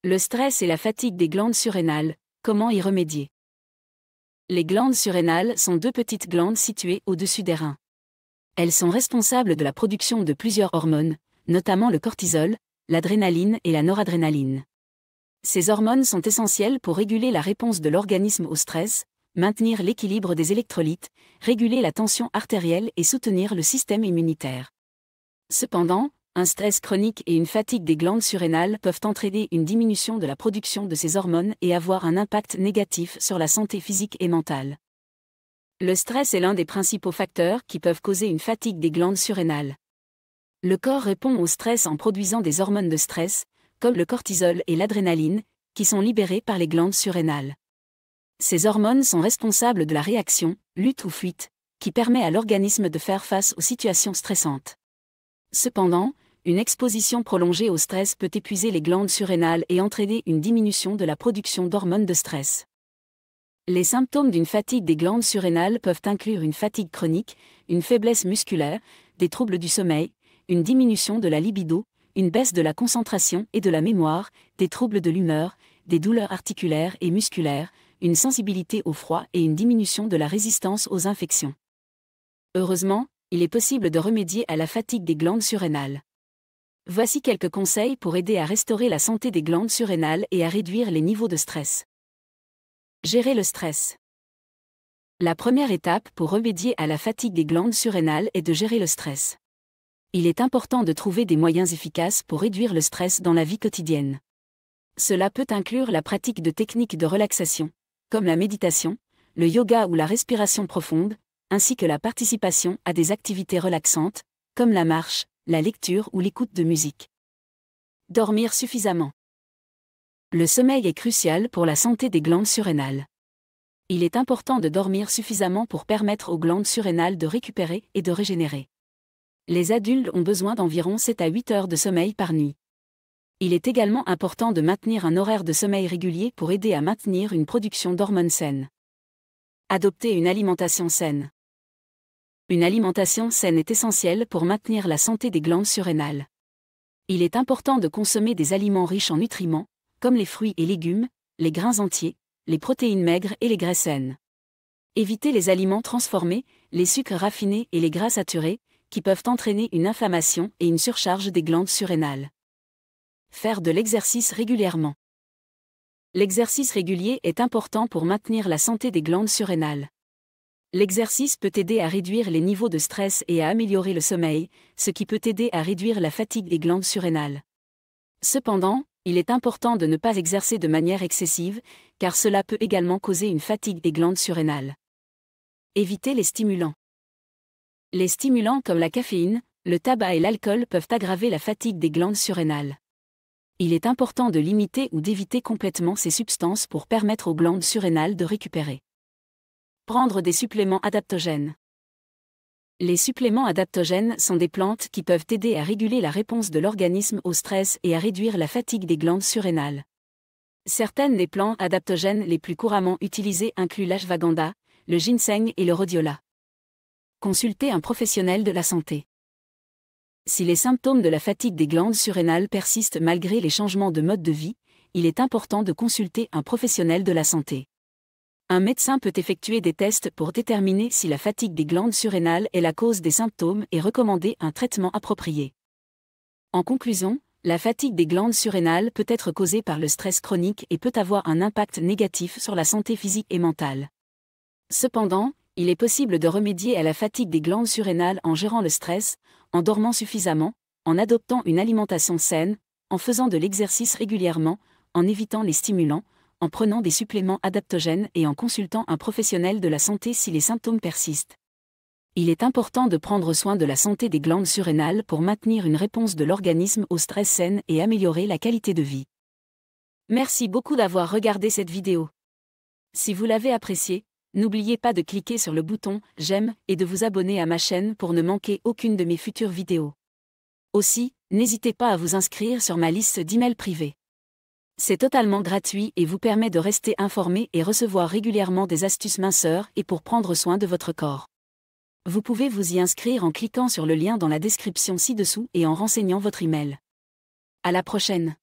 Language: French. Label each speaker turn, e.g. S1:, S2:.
S1: Le stress et la fatigue des glandes surrénales, comment y remédier? Les glandes surrénales sont deux petites glandes situées au-dessus des reins. Elles sont responsables de la production de plusieurs hormones, notamment le cortisol, l'adrénaline et la noradrénaline. Ces hormones sont essentielles pour réguler la réponse de l'organisme au stress, maintenir l'équilibre des électrolytes, réguler la tension artérielle et soutenir le système immunitaire. Cependant, un stress chronique et une fatigue des glandes surrénales peuvent entraîner une diminution de la production de ces hormones et avoir un impact négatif sur la santé physique et mentale. Le stress est l'un des principaux facteurs qui peuvent causer une fatigue des glandes surrénales. Le corps répond au stress en produisant des hormones de stress, comme le cortisol et l'adrénaline, qui sont libérées par les glandes surrénales. Ces hormones sont responsables de la réaction, lutte ou fuite, qui permet à l'organisme de faire face aux situations stressantes. Cependant, une exposition prolongée au stress peut épuiser les glandes surrénales et entraîner une diminution de la production d'hormones de stress. Les symptômes d'une fatigue des glandes surrénales peuvent inclure une fatigue chronique, une faiblesse musculaire, des troubles du sommeil, une diminution de la libido, une baisse de la concentration et de la mémoire, des troubles de l'humeur, des douleurs articulaires et musculaires, une sensibilité au froid et une diminution de la résistance aux infections. Heureusement, il est possible de remédier à la fatigue des glandes surrénales. Voici quelques conseils pour aider à restaurer la santé des glandes surrénales et à réduire les niveaux de stress. Gérer le stress. La première étape pour remédier à la fatigue des glandes surrénales est de gérer le stress. Il est important de trouver des moyens efficaces pour réduire le stress dans la vie quotidienne. Cela peut inclure la pratique de techniques de relaxation, comme la méditation, le yoga ou la respiration profonde, ainsi que la participation à des activités relaxantes, comme la marche, la lecture ou l'écoute de musique. Dormir suffisamment. Le sommeil est crucial pour la santé des glandes surrénales. Il est important de dormir suffisamment pour permettre aux glandes surrénales de récupérer et de régénérer. Les adultes ont besoin d'environ 7 à 8 heures de sommeil par nuit. Il est également important de maintenir un horaire de sommeil régulier pour aider à maintenir une production d'hormones saines. Adopter une alimentation saine. Une alimentation saine est essentielle pour maintenir la santé des glandes surrénales. Il est important de consommer des aliments riches en nutriments, comme les fruits et légumes, les grains entiers, les protéines maigres et les graisses saines. Éviter les aliments transformés, les sucres raffinés et les gras saturés, qui peuvent entraîner une inflammation et une surcharge des glandes surrénales. Faire de l'exercice régulièrement. L'exercice régulier est important pour maintenir la santé des glandes surrénales. L'exercice peut aider à réduire les niveaux de stress et à améliorer le sommeil, ce qui peut aider à réduire la fatigue des glandes surrénales. Cependant, il est important de ne pas exercer de manière excessive, car cela peut également causer une fatigue des glandes surrénales. Éviter les stimulants. Les stimulants comme la caféine, le tabac et l'alcool peuvent aggraver la fatigue des glandes surrénales. Il est important de limiter ou d'éviter complètement ces substances pour permettre aux glandes surrénales de récupérer. Prendre des suppléments adaptogènes. Les suppléments adaptogènes sont des plantes qui peuvent aider à réguler la réponse de l'organisme au stress et à réduire la fatigue des glandes surrénales. Certaines des plantes adaptogènes les plus couramment utilisées incluent l'ashwagandha, le ginseng et le rhodiola. Consultez un professionnel de la santé. Si les symptômes de la fatigue des glandes surrénales persistent malgré les changements de mode de vie, il est important de consulter un professionnel de la santé. Un médecin peut effectuer des tests pour déterminer si la fatigue des glandes surrénales est la cause des symptômes et recommander un traitement approprié. En conclusion, la fatigue des glandes surrénales peut être causée par le stress chronique et peut avoir un impact négatif sur la santé physique et mentale. Cependant, il est possible de remédier à la fatigue des glandes surrénales en gérant le stress, en dormant suffisamment, en adoptant une alimentation saine, en faisant de l'exercice régulièrement, en évitant les stimulants, en prenant des suppléments adaptogènes et en consultant un professionnel de la santé si les symptômes persistent. Il est important de prendre soin de la santé des glandes surrénales pour maintenir une réponse de l'organisme au stress saine et améliorer la qualité de vie. Merci beaucoup d'avoir regardé cette vidéo. Si vous l'avez appréciée, n'oubliez pas de cliquer sur le bouton « J'aime » et de vous abonner à ma chaîne pour ne manquer aucune de mes futures vidéos. Aussi, n'hésitez pas à vous inscrire sur ma liste d'emails privés. C'est totalement gratuit et vous permet de rester informé et recevoir régulièrement des astuces minceurs et pour prendre soin de votre corps. Vous pouvez vous y inscrire en cliquant sur le lien dans la description ci-dessous et en renseignant votre email. À la prochaine.